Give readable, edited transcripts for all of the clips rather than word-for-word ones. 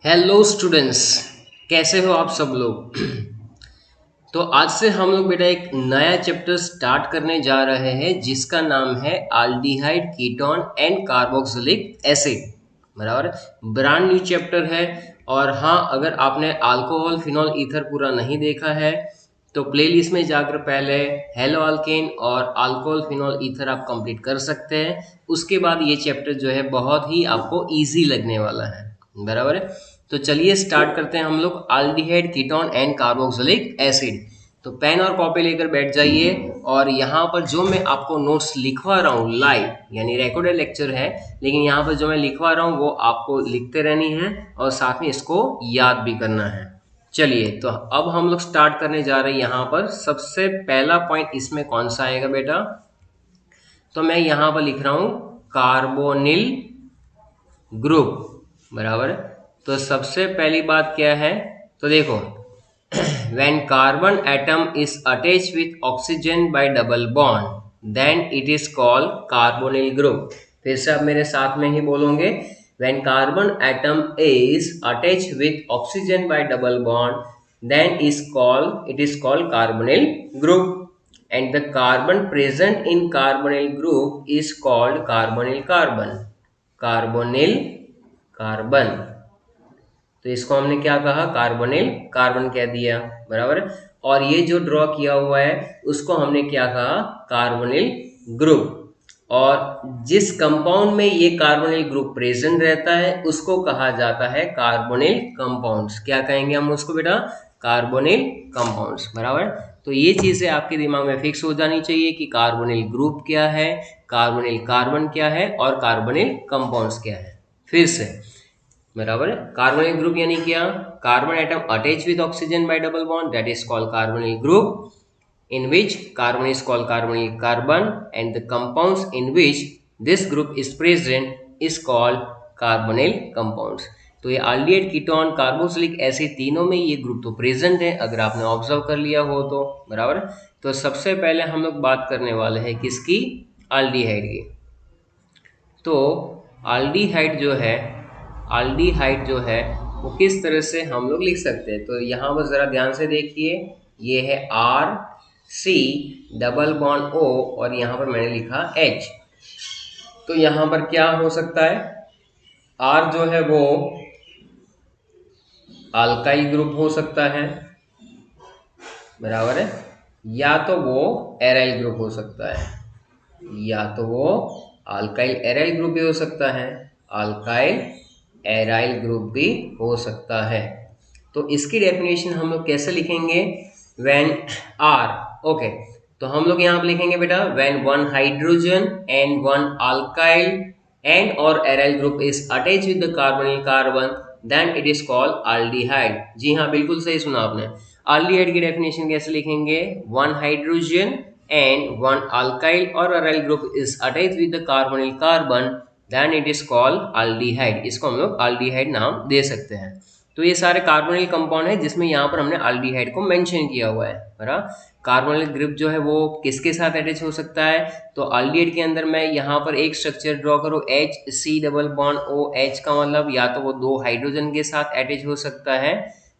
Hello students, कैसे हो आप सब लोग। तो आज से हम लोग बेटा एक नया चैप्टर स्टार्ट करने जा रहे हैं जिसका नाम है aldehyde ketone and carboxylic acid. बराबर, ब्रांड न्यू चैप्टर है। और हाँ, अगर आपने अल्कोहल फिनॉल ईथर पूरा नहीं देखा है तो प्लेलिस्ट में जाकर पहले हेलो अल्केन और अल्कोहल फिनॉल ईथर आप कंप्लीट कर सकते हैं। उसके बाद ये चैप्टर जो है बहुत ही आपको इजी लगने वाला है। बराबर है। तो चलिए स्टार्ट करते हैं हम लोग aldehyde ketone and carboxylic acid. तो पेन और कॉपी लेकर बैठ जाइए। और यहाँ पर जो मैं आपको नोट्स लिखवा रहा हूँ लाइव, यानी रिकॉर्डेड लेक्चर है, लेकिन यहाँ पर जो मैं लिखवा रहा हूँ वो आपको लिखते रहनी है और साथ में इसको याद भी करना है। चलिए, तो अब हम लोग स्टार्ट करने जा रहे हैं। यहाँ पर सबसे पहला पॉइंट इसमें कौन सा आएगा बेटा? तो मैं यहाँ पर लिख रहा हूँ कार्बोनिल ग्रुप। बराबर। तो सबसे पहली बात क्या है? तो देखो, when carbon atom is attached with oxygen by double bond then it is called carbonyl group। फिर से आप मेरे साथ में ही बोलोगे, when carbon atom is attached with oxygen by double bond then it is called carbonyl group, and the carbon present in carbonyl group is called carbonyl carbon। Carbonyl carbon, तो इसको हमने क्या कहा? कार्बोनिल कार्बन कह दिया। बराबर। और ये जो ड्रॉ किया हुआ है उसको हमने क्या कहा? Carbonyl group. और जिस कंपाउंड में ये कार्बोनिल ग्रुप प्रेजेंट रहता है उसको कहा जाता है कार्बोनिल कंपाउंड्स। क्या कहेंगे हम उसको बेटा? Carbonyl compounds. बराबर। तो ये चीजें आपके दिमाग में फिक्स हो जानी चाहिए कि कार्बोनिल ग्रुप क्या है, कार्बोनिल कार्बन क्या है और कार्बोनिल कंपाउंड्स क्या है। फिर से, बराबर है। कार्बोनिल ग्रुप यानी क्या? Carbon atom attach with oxygen by double bond, that is called carbonyl group, in which carbon is called carbonyl carbon, and the compounds in which this group is present is called carbonyl compounds। तो ये aldehyde ketone carboxylic acid तीनों में ये group तो present है, अगर आपने observe कर लिया हो तो। बराबर। तो सबसे पहले हम लोग बात करने वाले हैं किसकी? आल्डिहाइड की। तो आल्डिहाइड जो है, आल्डिहाइड जो है वो किस तरह से हम लोग लिख सकते हैं? तो यहाँ पर ज़रा ध्यान से देखिए, ये है R C double bond O और यहाँ पर मैंने लिखा एच। तो यहाँ पर क्या हो सकता है? आर जो है वो अल्काइल ग्रुप हो सकता है। बराबर है। या तो वो एराइल ग्रुप हो सकता है, या तो वो अल्काइल एराइल ग्रुप भी हो सकता है, अल्काइल एराइल ग्रुप भी हो सकता है। तो इसकी डेफिनेशन हम लोग कैसे लिखेंगे? व्हेन आर, ओके, तो हम लोग यहाँ पर लिखेंगे बेटा, when one hydrogen and one alkyl and और aryl group is attach with the carbonyl carbon then it is called aldehyde. जी हाँ, बिल्कुल सही सुना आपने। आल्डिहाइड की डेफिनेशन कैसे लिखेंगे? One hydrogen and one alkyl or aryl group is attached with the carbonyl carbon then it is called aldehyde। इसको हम लोग aldehyde नाम दे सकते हैं। तो ये सारे कार्बोनिल कंपाउंड है जिसमें यहाँ पर हमने aldehyde को मेंशन किया हुआ है। बराबर। कार्बोनिल ग्रुप जो है वो किसके साथ अटैच हो सकता है? तो aldehyde के अंदर मैं यहाँ पर एक स्ट्रक्चर ड्रॉ करूँ, H C double bond O H, का मतलब या तो वो दो हाइड्रोजन के साथ अटैच हो सकता है।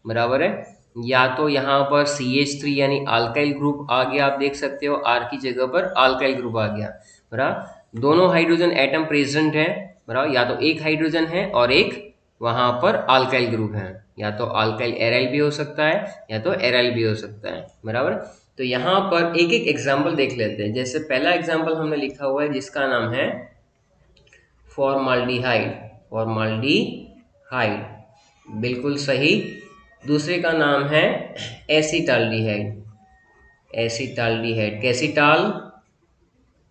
बराबर है। या तो यहाँ पर CH3 यानी अल्काइल ग्रुप आ गया, आप देख सकते हो आर की जगह पर अल्काइल ग्रुप आ गया। बराबर। दोनों हाइड्रोजन एटम प्रेजेंट है। बराबर। या तो एक हाइड्रोजन है और एक वहाँ पर अल्काइल ग्रुप है, या तो अल्काइल एराइल भी हो सकता है या तो एराइल भी हो सकता है। बराबर। तो यहाँ पर एक एक एग्जाम्पल देख लेते हैं। जैसे पहला एग्जाम्पल हमने लिखा हुआ है जिसका नाम है फॉर्माल्डिहाइड। फॉर्माल्डिहाइड, बिल्कुल सही। दूसरे का नाम है एसिटाल्डिहाइड। Acetaldehyde, कैसिटाल,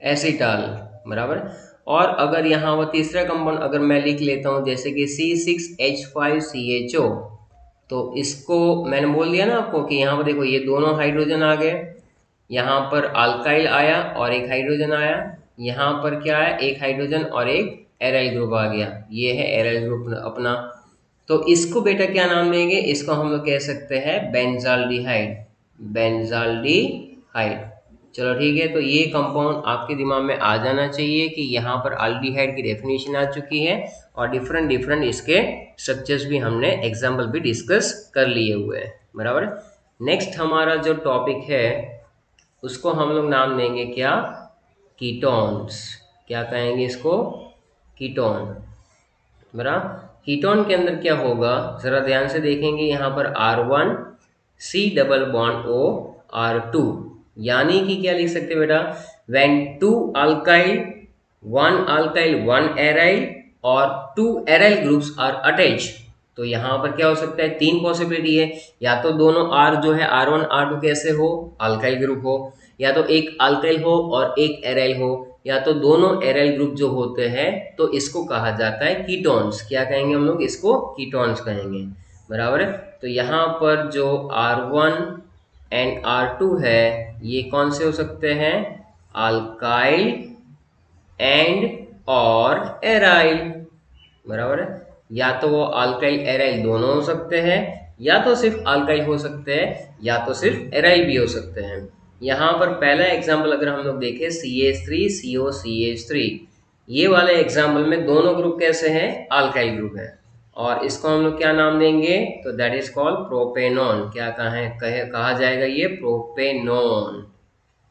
acetal. बराबर। और अगर यहाँ वो तीसरा कंपाउंड अगर मैं लिख लेता हूँ जैसे कि C6H5CHO, तो इसको मैंने बोल दिया ना आपको कि यहाँ पर देखो ये दोनों हाइड्रोजन आ गए, यहाँ पर अल्काइल आया और एक हाइड्रोजन आया, यहाँ पर क्या है? एक हाइड्रोजन और एक एराइल ग्रुप आ गया। ये है एराइल ग्रुप अपना। तो इसको बेटा क्या नाम देंगे? इसको हम लोग कह सकते हैं बेंजाल्डिहाइड। बेंजाल्डिहाइड। चलो ठीक है, तो ये कंपाउंड आपके दिमाग में आ जाना चाहिए कि यहाँ पर अल्डिहाइड की डेफिनेशन आ चुकी है और डिफरेंट डिफरेंट इसके स्ट्रक्चर्स भी हमने एग्जाम्पल भी डिस्कस कर लिए हुए हैं, बराबर। नेक्स्ट हमारा जो टॉपिक है उसको हम लोग नाम देंगे क्या, कीटोन्स। क्या कहेंगे इसको, कीटोन, बराबर। कीटोन के अंदर क्या होगा, जरा ध्यान से देखेंगे, यहाँ पर R1 C double bond O R2, यानी कि क्या लिख सकते हैं बेटा, when two alkyl, one aryl और two aryl groups are attach. तो यहाँ पर क्या हो सकता है, तीन पॉसिबिलिटी है, या तो दोनों R जो है R1 R2 कैसे हो, अल्काइल ग्रुप हो, या तो एक अल्काइल हो और एक एराइल हो, या तो दोनों एराइल ग्रुप जो होते हैं, तो इसको कहा जाता है कीटोन्स। क्या कहेंगे हम लोग, इसको कीटोन्स कहेंगे, बराबर है। तो यहाँ पर जो R1 एंड R2 है, ये कौन से हो सकते हैं, अल्काइल एंड और एराइल, बराबर है। या तो वो अल्काइल एराइल दोनों हो सकते हैं, या तो सिर्फ अल्काइल हो सकते हैं, या तो सिर्फ एराइल भी हो सकते हैं। यहाँ पर पहला एग्जाम्पल अगर हम लोग देखें CH3COCH3, ये वाले एग्जाम्पल में दोनों ग्रुप कैसे हैं, अल्काइल ग्रुप है, और इसको हम लोग क्या नाम देंगे, तो दैट इज कॉल्ड प्रोपेनॉन। क्या कहा जाएगा, ये प्रोपेनॉन।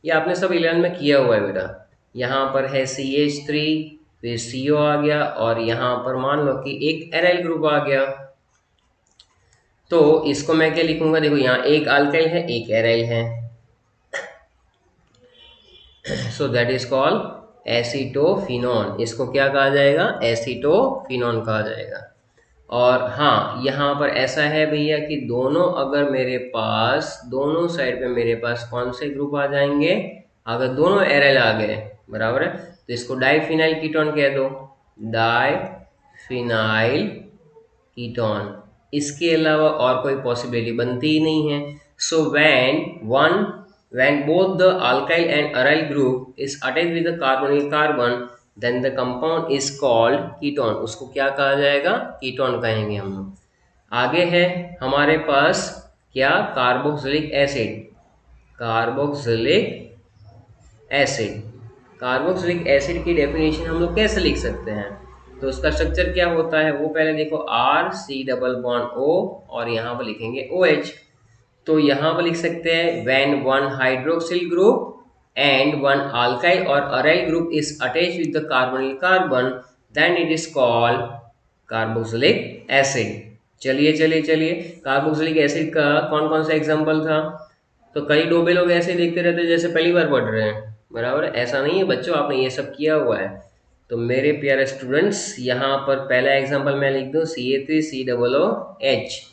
ये आपने सब 11 में किया हुआ है बेटा। यहाँ पर है CH3, फिर CO आ गया, और यहाँ पर मान लो कि एक एराइल ग्रुप आ गया, तो इसको मैं क्या लिखूंगा, देखो यहाँ एक अल्काइल है एक एराइल है, सो दैट इज कॉल्ड एसीटोफिनॉन। इसको क्या कहा जाएगा, एसीटोफिनॉन कहा जाएगा। और हाँ, यहाँ पर ऐसा है भैया कि दोनों, अगर मेरे पास दोनों साइड पे मेरे पास कौन से ग्रुप आ जाएंगे, अगर दोनों एराइल आ गए, बराबर है, तो इसको डाइफिनाइल कीटोन कह दो, डाइफिनाइल कीटोन। इसके अलावा और कोई पॉसिबिलिटी बनती ही नहीं है। सो when both the alkyl and aryl group is attached with the carbonyl carbon, then the compound is called ketone। उसको क्या कहा जाएगा, कीटोन कहेंगे हम लोग। आगे है हमारे पास क्या, carboxylic acid. Carboxylic acid, carboxylic acid की डेफिनेशन हम लोग कैसे लिख सकते हैं, तो उसका स्ट्रक्चर क्या होता है, वो पहले देखो, RC डबल बॉन्ड O और यहाँ पर लिखेंगे OH। तो यहाँ पर लिख सकते हैं when one hydroxyl group and one alkyl और aryl group is attached with the carbonyl carbon, then it is called carboxylic acid. चलिए चलिए चलिए, कार्बोक्सिलिक एसिड का कौन कौन सा एग्जांपल था, तो कई डोबे लोग ऐसे देखते रहते हैं जैसे पहली बार पढ़ रहे हैं, बराबर। ऐसा नहीं है बच्चों, आपने ये सब किया हुआ है। तो मेरे प्यारे स्टूडेंट्स, यहाँ पर पहला एग्जांपल मैं लिख दूँ, CA3COOH।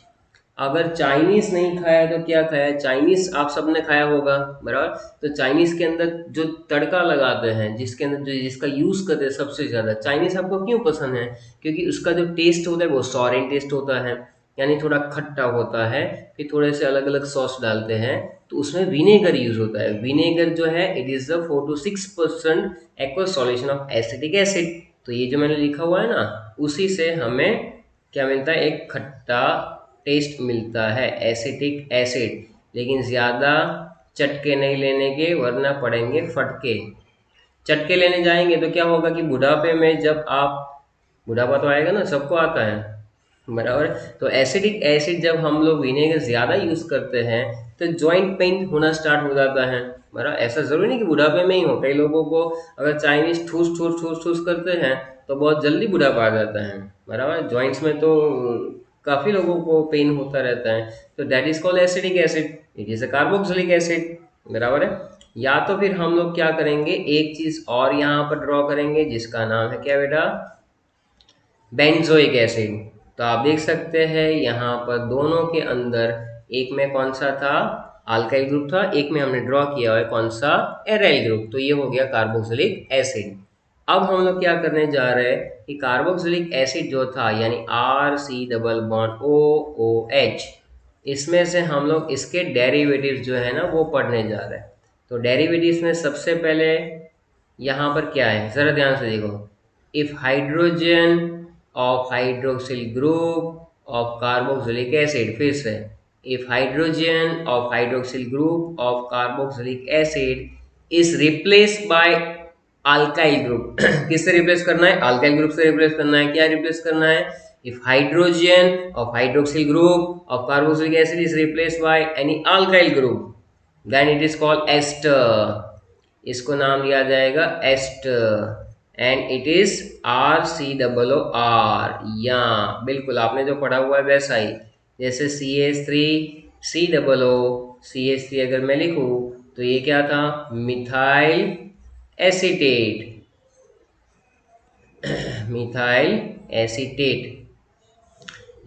अगर चाइनीज नहीं खाया तो क्या खाया, चाइनीज आप सबने खाया होगा, बराबर। तो चाइनीज के अंदर जो तड़का लगाते हैं, जिसके अंदर जो जिसका यूज करते हैं सबसे ज्यादा, चाइनीज आपको क्यों पसंद है, क्योंकि उसका जो टेस्ट होता है वो सॉरेन टेस्ट होता है, यानी थोड़ा खट्टा होता है। फिर थोड़े से अलग अलग सॉस डालते हैं, तो उसमें विनेगर यूज होता है। विनेगर जो है, it is the 4 to 6% aqueous solution of acetic acid. तो ये जो मैंने लिखा हुआ है ना, उसी से हमें क्या मिलता है, एक खट्टा टेस्ट मिलता है, एसिटिक एसिड। लेकिन ज़्यादा चटके नहीं लेने के, वरना पड़ेंगे फटके। चटके लेने जाएंगे तो क्या होगा कि बुढ़ापे में, जब आप, बुढ़ापा तो आएगा ना, सबको आता है, बराबर। तो एसिडिक एसिड जब हम लोग विनेगर ज़्यादा यूज़ करते हैं, तो जॉइंट पेन होना स्टार्ट हो जाता है, बराबर। ऐसा ज़रूरी नहीं कि बुढ़ापे में ही हो, कई लोगों को अगर चाइनीज ठूस ठूस ठूस ठूस करते हैं तो बहुत जल्दी बुढ़ापा आ जाता है, बराबर। जॉइंट्स में तो काफ़ी लोगों को पेन होता रहता है। तो that is called acidic acid, it is a carboxylic acid, बराबर है। या तो फिर हम लोग क्या करेंगे, एक चीज और यहाँ पर ड्रॉ करेंगे, जिसका नाम है क्या बेटा, बेंजोइक एसिड। तो आप देख सकते हैं यहाँ पर दोनों के अंदर, एक में कौन सा था, अल्काइल ग्रुप था, एक में हमने ड्रॉ किया हुआ है कौन सा, एराइल ग्रुप। तो ये हो गया कार्बोक्सिलिक एसिड। अब हम लोग क्या करने जा रहे हैं कि कार्बोक्सिलिक एसिड जो था, यानी RC डबल बॉन्ड OOH, इसमें से हम लोग इसके डेरिवेटिव्स जो है ना, वो पढ़ने जा रहे हैं। तो डेरिवेटिव्स में सबसे पहले यहाँ पर क्या है, जरा ध्यान से देखो, if hydrogen of hydroxyl group of carboxylic acid, फिर से, if hydrogen of hydroxyl group of carboxylic acid is replace bye alkyl group. किससे रिप्लेस करना है? अल्काइल ग्रुप से रिप्लेस करना है। क्या रिप्लेस करना है? If hydrogen of hydroxyl group of carboxylic acid is replace by any alkyl group then it is called ester. इसको नाम दिया जाएगा ester and it is RCOOR। या बिल्कुल आपने जो पढ़ा हुआ है वैसा ही, जैसे CH3COO अगर मैं लिखूं तो ये क्या था? Methyl acetate. मिथाइल एसीटेट,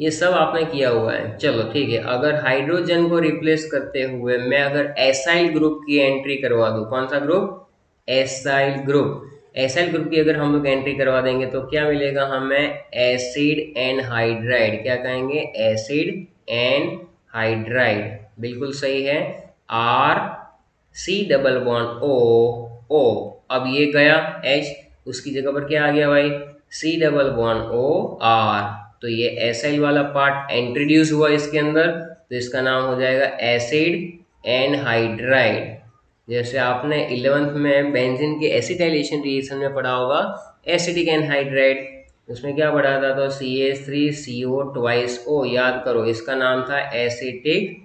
ये सब आपने किया हुआ है। चलो ठीक है, अगर हाइड्रोजन को रिप्लेस करते हुए मैं अगर एसाइल ग्रुप की एंट्री करवा दूं, कौन सा group? Acyl group. Acyl group की अगर हम लोग एंट्री करवा देंगे तो क्या मिलेगा हमें? Acid and hydride. क्या कहेंगे? Acid and hydride. बिल्कुल सही है। RC double bond O। अब ये गया H, उसकी जगह पर क्या आ गया भाई? C double bond OR। तो ये एसाइल वाला पार्ट इंट्रोड्यूस हुआ इसके अंदर, तो इसका नाम हो जाएगा एसिड एंड हाइड्राइड। जैसे आपने 11th में बेंजीन के एसिटाइलेशन रिएक्शन में पढ़ा होगा एसिडिक एनहाइड्राइड, उसमें क्या पढ़ा था? तो CH3CO2O। याद करो, इसका नाम था एसिटिक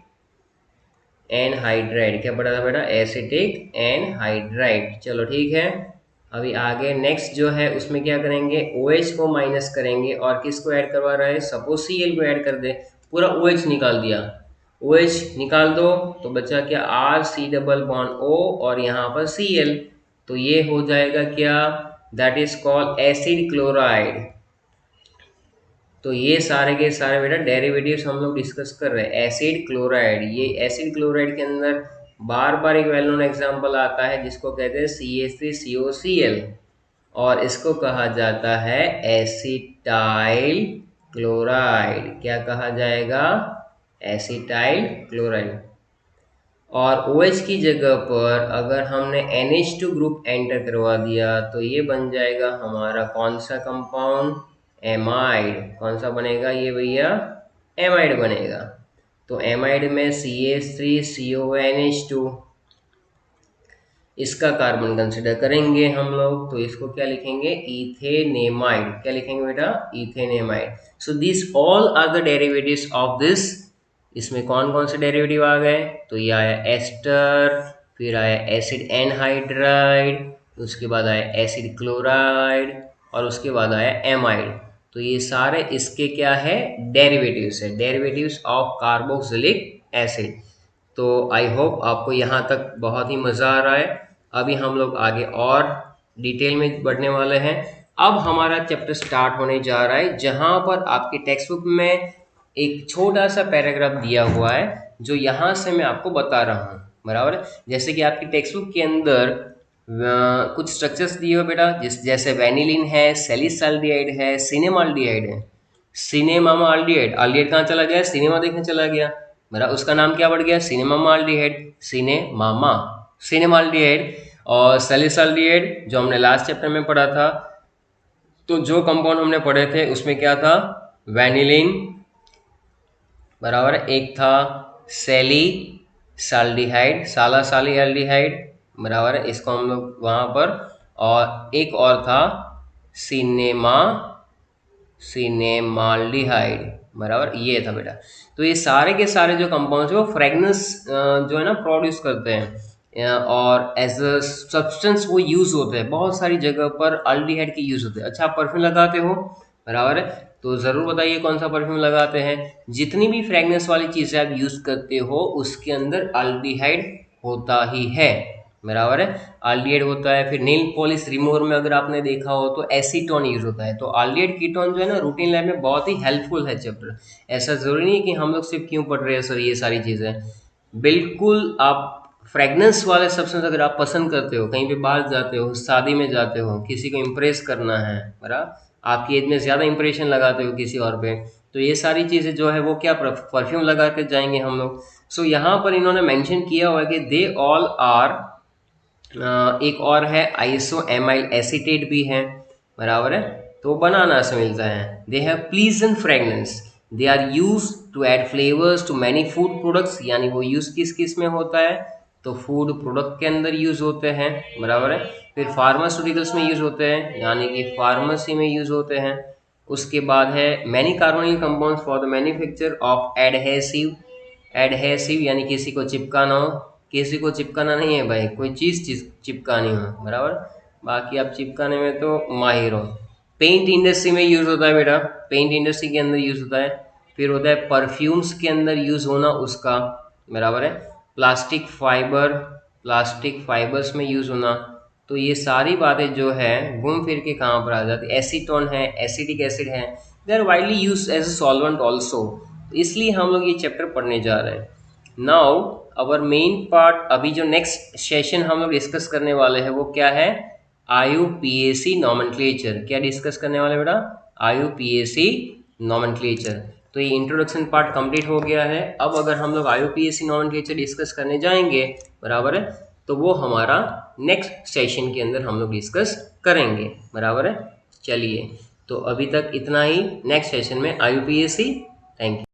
एनहाइड्राइड। क्या पढ़ा था बेटा? Acetic anhydride. चलो ठीक है, अभी आगे नेक्स्ट जो है उसमें क्या करेंगे? OH को माइनस करेंगे और किसको ऐड करवा रहा है? सपोज Cl को ऐड कर दे, पूरा OH निकाल दिया। OH निकाल दो तो बचा क्या? RC डबल बॉन्ड O और यहाँ पर Cl, तो ये हो जाएगा क्या? That is called acid chloride. तो ये सारे के सारे बेटा डेरिवेटिव्स हम लोग डिस्कस कर रहे हैं। एसिड क्लोराइड, ये एसिड क्लोराइड के अंदर बार बार एक वेल नोन एग्जाम्पल आता है जिसको कहते हैं CH3COCl, और इसको कहा जाता है एसिटाइल क्लोराइड। क्या कहा जाएगा? Acetyl chloride. और OH की जगह पर अगर हमने NH2 ग्रुप एंटर करवा दिया तो ये बन जाएगा हमारा कौन सा कंपाउंड? एमाइड। कौन सा बनेगा ये भैया? एमाइड बनेगा। तो एमाइड में CH3CONH2, इसका कार्बन कंसिडर करेंगे हम लोग, तो इसको क्या लिखेंगे? इथेनेमाइड। क्या लिखेंगे बेटा? Ethanamide. So this all are the derivatives of this. इसमें कौन कौन से डेरिवेटिव आ गए? तो ये आया एस्टर, फिर आया एसिड एनहाइड्राइड, उसके बाद आया एसिड क्लोराइड, और उसके बाद आया एमाइड। तो ये सारे इसके क्या है? डेरिवेटिव्स है, डेरिवेटिव्स ऑफ कार्बोक्सिलिक एसिड। तो आई होप आपको यहाँ तक बहुत ही मज़ा आ रहा है। अभी हम लोग आगे और डिटेल में बढ़ने वाले हैं। अब हमारा चैप्टर स्टार्ट होने जा रहा है जहाँ पर आपके टेक्स्ट बुक में एक छोटा सा पैराग्राफ दिया हुआ है जो यहाँ से मैं आपको बता रहा हूँ, बराबर है। जैसे कि आपकी टेक्स्ट बुक के अंदर कुछ स्ट्रक्चर्स दिए हुए बेटा, जैसे वेनिलिन है, सैलिसाल्डिहाइड है, सिनेमाल्डिहाइड है। सिनेमामाल्डिहाइड, आल्डिहाइड कहाँ चला गया? सिनेमा देखने चला गया, मेरा उसका नाम क्या बढ़ गया? सिनेमामाल्डिहाइड। सिनेमाल्डिहाइड और सैलिसाल्डिहाइड जो हमने लास्ट चैप्टर में पढ़ा था। तो जो कंपाउंड हमने पढ़े थे उसमें क्या था? वेनिलिन, बराबर। एक था सैलिसाल्डिहाइड, सालासालिएल्डिहाइड, बराबर है, इसको हम लोग वहाँ पर, और एक और था सिनेमाल्डिहाइड, बराबर, ये था बेटा। तो ये सारे के सारे जो कंपाउंड्स है वो फ्रेगनेंस जो है ना प्रोड्यूस करते हैं, और एज अ सब्सटेंस वो यूज़ होते हैं बहुत सारी जगह पर। अल्डिहाइड के यूज़ होते हैं। अच्छा, आप परफ्यूम लगाते हो, बराबर है, तो ज़रूर बताइए कौन सा परफ्यूम लगाते हैं। जितनी भी फ्रेगनेंस वाली चीज़ें आप यूज़ करते हो उसके अंदर अल्डिहाइड होता ही है, बराबर है, अल्डिहाइड होता है। फिर नेल पॉलिश रिमूवर में अगर आपने देखा हो तो एसीटोन यूज होता है। तो अल्डिहाइड कीटोन जो है ना रूटीन लाइफ में बहुत ही हेल्पफुल है चैप्टर। ऐसा जरूरी नहीं कि हम लोग सिर्फ क्यों पढ़ रहे हैं सर ये सारी चीज़ें। बिल्कुल आप फ्रेगनेंस वाले सब्सटेंस अगर आप पसंद करते हो, कहीं पे बाहर जाते हो, शादी में जाते हो, किसी को इम्प्रेस करना है, बराबर, आपकी एज में ज़्यादा इंप्रेशन लगाते हो किसी और पे, तो ये सारी चीज़ें जो है वो क्या परफ्यूम लगा के जाएंगे हम लोग। सो यहाँ पर इन्होंने मेंशन किया हुआ है कि दे ऑल आर, एक और है आइसोएमाइल एसीटेट भी है, बराबर है, तो बनाना से मिलता है। They have pleasant fragrance, they are use to add flavours to many food products, यानी वो यूज किस किस में होता है? तो फूड प्रोडक्ट के अंदर यूज होते हैं, बराबर है। फिर फार्मास्यूटिकल्स में यूज होते हैं, यानी कि फार्मेसी में यूज होते हैं। उसके बाद है many carbonic compounds for the manufacture of adhesive. Adhesive यानी किसी को चिपकाना हो, किसी को चिपकाना नहीं है भाई, कोई चीज चिपकानी हो, बराबर। बाकी आप चिपकाने में तो माहिर हो। पेंट इंडस्ट्री में यूज होता है बेटा, पेंट इंडस्ट्री के अंदर यूज होता है। फिर होता है परफ्यूम्स के अंदर यूज होना उसका, बराबर है। प्लास्टिक फाइबर, प्लास्टिक फाइबर्स में यूज होना। तो ये सारी बातें जो है घूम फिर के कहाँ पर आ जाती है, एसीटोन है, एसिटिक एसिड है, they are widely use as a solvent also. इसलिए हम लोग ये चैप्टर पढ़ने जा रहे हैं। नाउ अवर मेन पार्ट, अभी जो नेक्स्ट सेशन हम लोग डिस्कस करने वाले हैं वो क्या है, IUPAC नॉमेनक्लेचर। क्या डिस्कस करने वाले बेटा, IUPAC नॉमेनक्लेचर। तो ये इंट्रोडक्शन पार्ट कंप्लीट हो गया है। अब अगर हम लोग IUPAC नॉमेनक्लेचर डिस्कस करने जाएंगे, बराबर है, तो वो हमारा नेक्स्ट सेशन के अंदर हम लोग डिस्कस करेंगे, बराबर है। चलिए, तो अभी तक इतना ही, नेक्स्ट सेशन में IUPAC। Thank you.